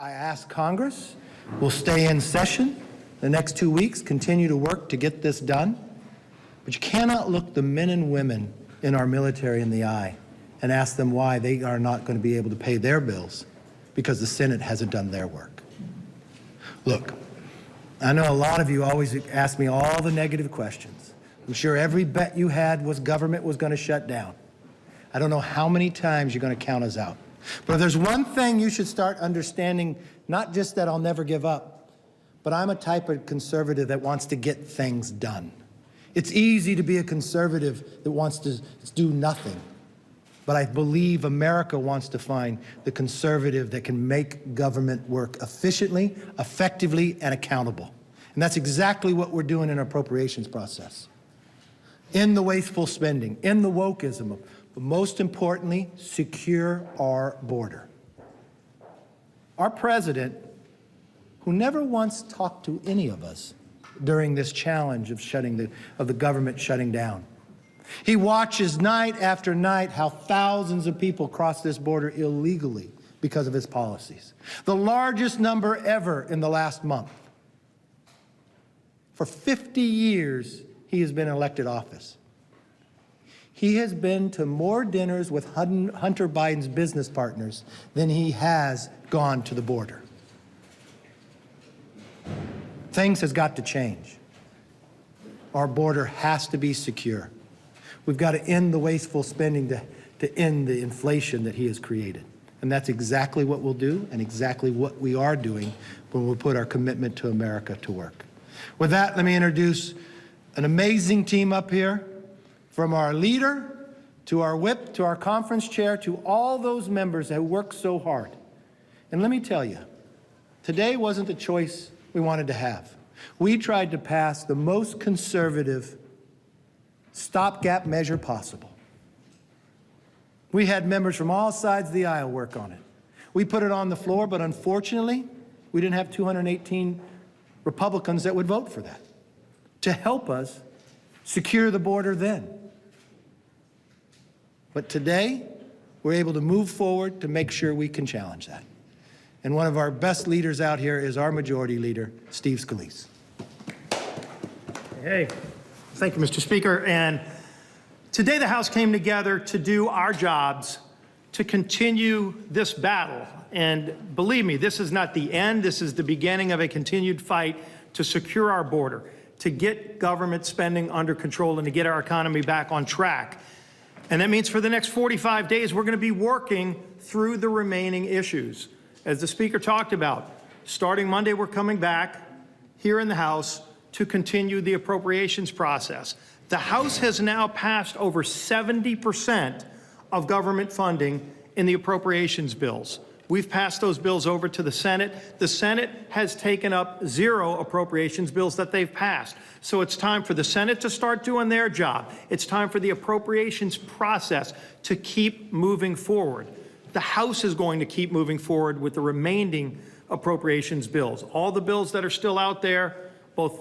I ask Congress, we'll stay in session the next 2 weeks, continue to work to get this done, but you cannot look the men and women in our military in the eye and ask them why they are not going to be able to pay their bills because the Senate hasn't done their work. Look, I know a lot of you always ask me all the negative questions. I'm sure every bet you had was government was going to shut down. I don't know how many times you're going to count us out. But if there's one thing you should start understanding, not just that I'll never give up, but I'm a type of conservative that wants to get things done. It's easy to be a conservative that wants to do nothing. But I believe America wants to find the conservative that can make government work efficiently, effectively, and accountable. And that's exactly what we're doing in our appropriations process. In the wasteful spending, in the wokeism, but most importantly, secure our border. Our president, who never once talked to any of us during this challenge of the government shutting down. He watches night after night how thousands of people cross this border illegally because of his policies. The largest number ever in the last month. For 50 years, he has been in elected office. He has been to more dinners with Hunter Biden's business partners than he has gone to the border. Things has got to change. Our border has to be secure. We've got to end the wasteful spending to end the inflation that he has created. And that's exactly what we'll do and exactly what we are doing when we put our commitment to America to work. With that, let me introduce an amazing team up here. From our leader, to our whip, to our conference chair, to all those members that worked so hard. And let me tell you, today wasn't the choice we wanted to have. We tried to pass the most conservative stopgap measure possible. We had members from all sides of the aisle work on it. We put it on the floor, but unfortunately, we didn't have 218 Republicans that would vote for that to help us secure the border then. But today, we're able to move forward to make sure we can challenge that. And one of our best leaders out here is our majority leader, Steve Scalise. Hey, thank you, Mr. Speaker. And today the House came together to do our jobs to continue this battle. And believe me, this is not the end. This is the beginning of a continued fight to secure our border, to get government spending under control, and to get our economy back on track. And that means for the next 45 days, we're going to be working through the remaining issues. As the Speaker talked about, starting Monday, we're coming back here in the House to continue the appropriations process. The House has now passed over 70% of government funding in the appropriations bills. We've passed those bills over to the Senate. The Senate has taken up 0 appropriations bills that they've passed. So it's time for the Senate to start doing their job. It's time for the appropriations process to keep moving forward. The House is going to keep moving forward with the remaining appropriations bills. All the bills that are still out there, both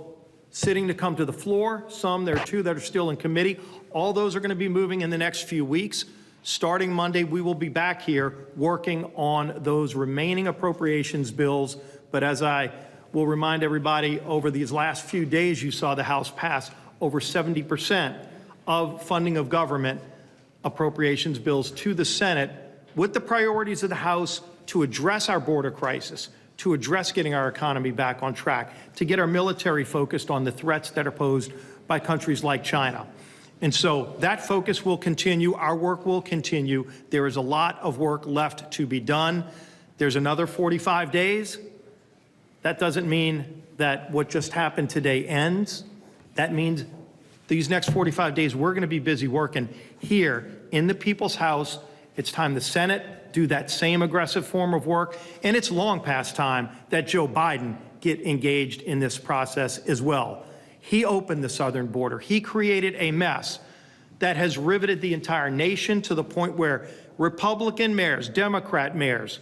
sitting to come to the floor, there are 2 that are still in committee. All those are going to be moving in the next few weeks. Starting Monday, we will be back here working on those remaining appropriations bills. But as I will remind everybody, over these last few days, you saw the House pass over 70% of funding of government appropriations bills to the Senate with the priorities of the House to address our border crisis, to address getting our economy back on track, to get our military focused on the threats that are posed by countries like China. And so that focus will continue. Our work will continue. There is a lot of work left to be done. There's another 45 days. That doesn't mean that what just happened today ends. That means these next 45 days, we're going to be busy working here in the People's House. It's time the Senate do that same aggressive form of work. And it's long past time that Joe Biden get engaged in this process as well. He opened the southern border. He created a mess that has riveted the entire nation to the point where Republican mayors, Democrat mayors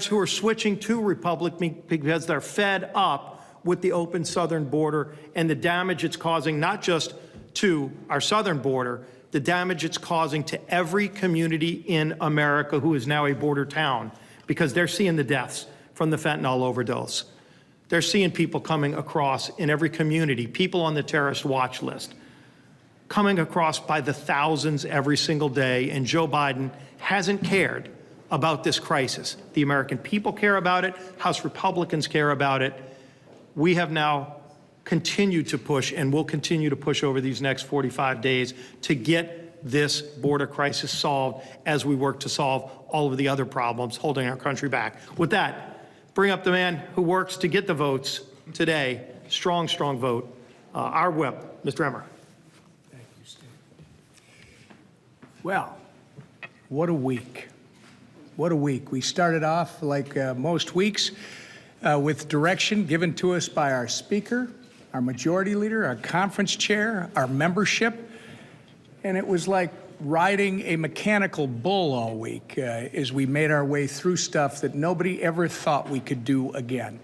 who are switching to Republican because they're fed up with the open southern border and the damage it's causing, not just to our southern border, the damage it's causing to every community in America who is now a border town. because they're seeing the deaths from the fentanyl overdose. They're seeing people coming across in every community, people on the terrorist watch list, coming across by the thousands every single day, and Joe Biden hasn't cared about this crisis. The American people care about it. House Republicans care about it. We have now continued to push and will continue to push over these next 45 days to get this border crisis solved as we work to solve all of the other problems holding our country back. With that, bring up the man who works to get the votes today. Strong, strong vote. Our whip, Mr. Emmer. Thank you, Steve. Well, what a week. What a week. We started off like most weeks with direction given to us by our Speaker, our Majority Leader, our Conference Chair, our membership, and it was like riding a mechanical bull all week as we made our way through stuff that nobody ever thought we could do again.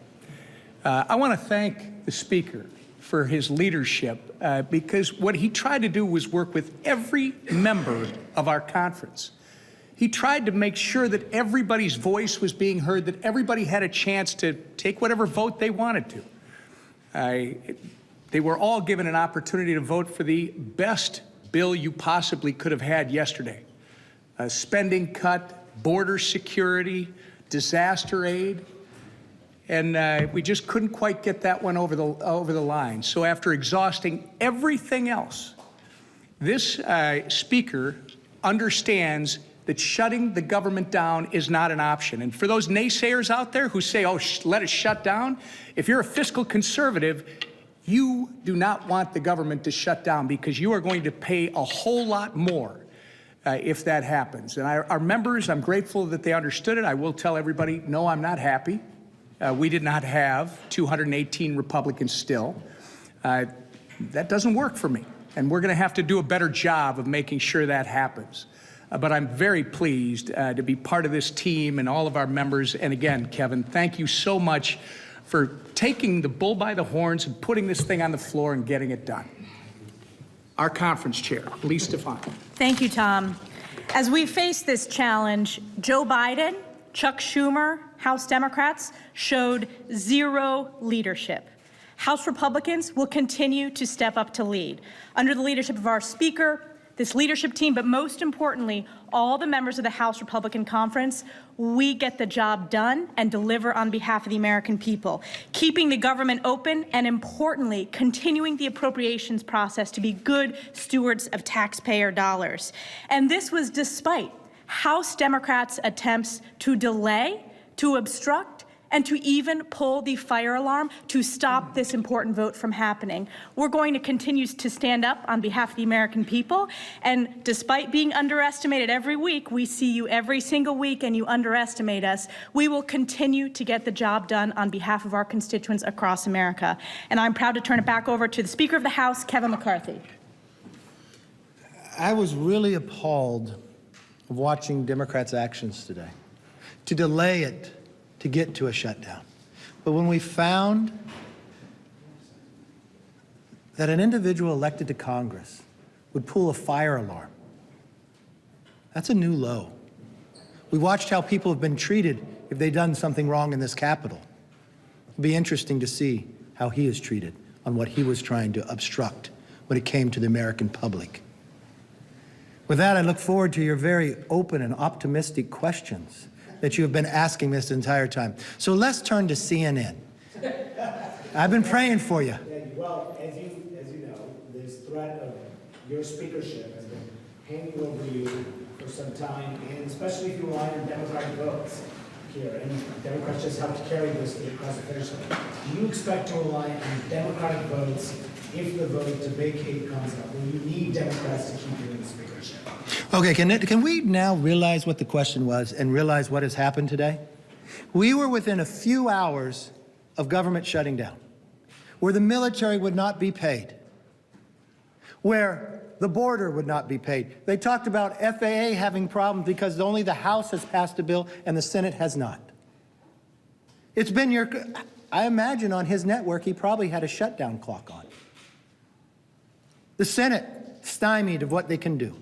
I want to thank the Speaker for his leadership because what he tried to do was work with every member of our conference. He tried to make sure that everybody's voice was being heard, that everybody had a chance to take whatever vote they wanted to. They were all given an opportunity to vote for the best bill you possibly could have had yesterday. A spending cut, border security, disaster aid, and we just couldn't quite get that one over the line. So after exhausting everything else, this Speaker understands that shutting the government down is not an option. And for those naysayers out there who say, oh, let us shut down, if you're a fiscal conservative, you do not want the government to shut down because you are going to pay a whole lot more if that happens. And our members, I'm grateful that they understood it. I will tell everybody, no, I'm not happy. We did not have 218 Republicans still. That doesn't work for me. And we're going to have to do a better job of making sure that happens. But I'm very pleased to be part of this team and all of our members. And again, Kevin, thank you so much for taking the bull by the horns and putting this thing on the floor and getting it done. Our conference chair, Lee Stefan. Thank you, Tom. As we face this challenge, Joe Biden, Chuck Schumer, House Democrats showed zero leadership. House Republicans will continue to step up to lead. Under the leadership of our Speaker, this leadership team, but most importantly, all the members of the House Republican Conference, we get the job done and deliver on behalf of the American people, keeping the government open and, importantly, continuing the appropriations process to be good stewards of taxpayer dollars. And this was despite House Democrats' attempts to delay, to obstruct, and to even pull the fire alarm to stop this important vote from happening. We're going to continue to stand up on behalf of the American people, and despite being underestimated every week, we see you every single week and you underestimate us. We will continue to get the job done on behalf of our constituents across America. And I'm proud to turn it back over to the Speaker of the House, Kevin McCarthy. I was really appalled of watching Democrats' actions today, to delay it, to get to a shutdown. But when we found that an individual elected to Congress would pull a fire alarm, that's a new low. We watched how people have been treated if they've done something wrong in this Capitol. It'll be interesting to see how he is treated on what he was trying to obstruct when it came to the American public. With that, I look forward to your very open and optimistic questions that you have been asking this entire time. So let's turn to CNN. I've been praying for you. Well, as you know, this threat of your speakership has been hanging over you for some time, and especially if you rely on Democratic votes here, and Democrats just have to carry this across the finish line. Do you expect to rely on Democratic votes if the vote to vacate comes up? Will you need Democrats to keep you in the speakership? Okay, can we now realize what the question was and realize what has happened today? We were within a few hours of government shutting down, where the military would not be paid, where the border would not be paid. They talked about FAA having problems because only the House has passed a bill and the Senate has not. It's been I imagine on his network he probably had a shutdown clock on. The Senate stymied of what they can do.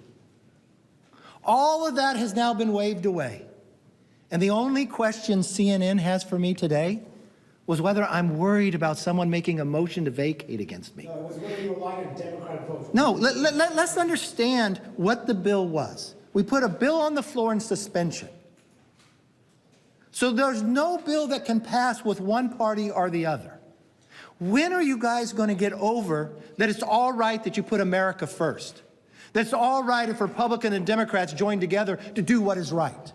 All of that has now been waved away. And the only question CNN has for me today was whether I'm worried about someone making a motion to vacate against me. No, it was whether you were lying on Democratic votes. No, let's understand what the bill was. We put a bill on the floor in suspension. So there's no bill that can pass with one party or the other. When are you guys going to get over that it's all right that you put America first? That it's all right if Republicans and Democrats join together to do what is right.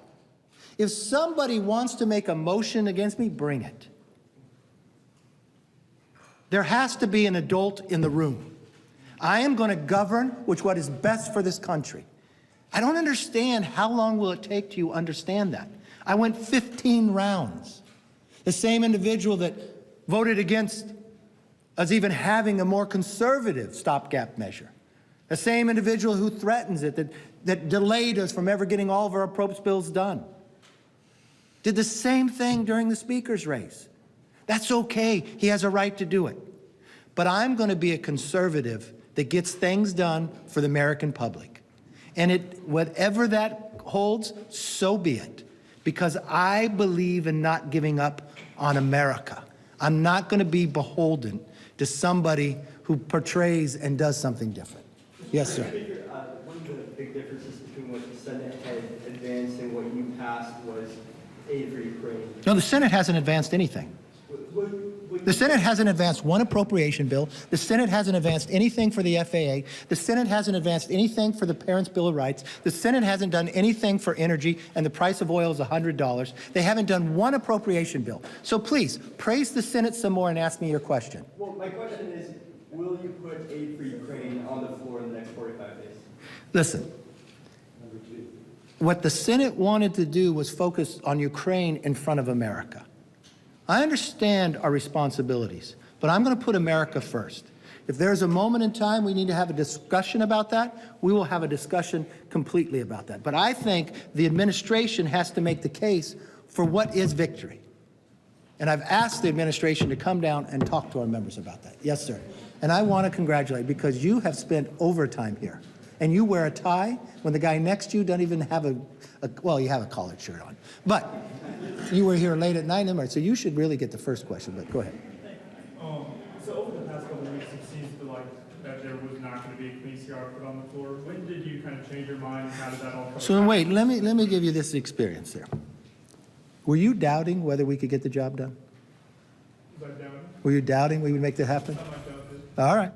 If somebody wants to make a motion against me, bring it. There has to be an adult in the room. I am going to govern with what is best for this country. I don't understand how long will it take to understand that. I went 15 rounds. The same individual that voted against us even having a more conservative stopgap measure. The same individual who threatens it, that delayed us from ever getting all of our appropriate bills done. Did the same thing during the speaker's race. That's okay. He has a right to do it. But I'm going to be a conservative that gets things done for the American public. And whatever that holds, so be it. Because I believe in not giving up on America. I'm not going to be beholden to somebody who portrays and does something different. Yes, sir. One of the big differences between what the Senate had advanced and what you passed was aid for Ukraine. No, the Senate hasn't advanced anything. The Senate hasn't advanced one appropriation bill. The Senate hasn't advanced anything for the FAA. The Senate hasn't advanced anything for the Parents' Bill of Rights. The Senate hasn't done anything for energy, and the price of oil is $100. They haven't done one appropriation bill. So please, praise the Senate some more and ask me your question. Well, my question is, will you put aid for Ukraine on the floor in the next 45 days? Listen, what the Senate wanted to do was focus on Ukraine in front of America. I understand our responsibilities, but I'm going to put America first. If there's a moment in time we need to have a discussion about that, we will have a discussion completely about that. But I think the administration has to make the case for what is victory. And I've asked the administration to come down and talk to our members about that. Yes, sir. And I want to congratulate because you have spent overtime here. And you wear a tie when the guy next to you doesn't even have well, you have a collared shirt on. But you were here late at night, so you should really get the first question, but go ahead. So over the past couple of weeks, it seems that there was not going to be a clean CR put on the floor. When did you kind of change your mind, and how did that all come So wait, let me give you this experience there. Were you doubting whether we could get the job done? Was that down? Were you doubting we would make that happen? Something like that. All right.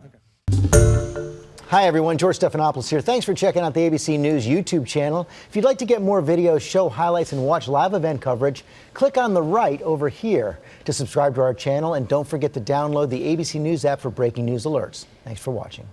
Hi everyone, George Stephanopoulos here. Thanks for checking out the ABC News YouTube channel. If you'd like to get more videos, show highlights, and watch live event coverage, click on the right over here to subscribe to our channel, and don't forget to download the ABC News app for breaking news alerts. Thanks for watching.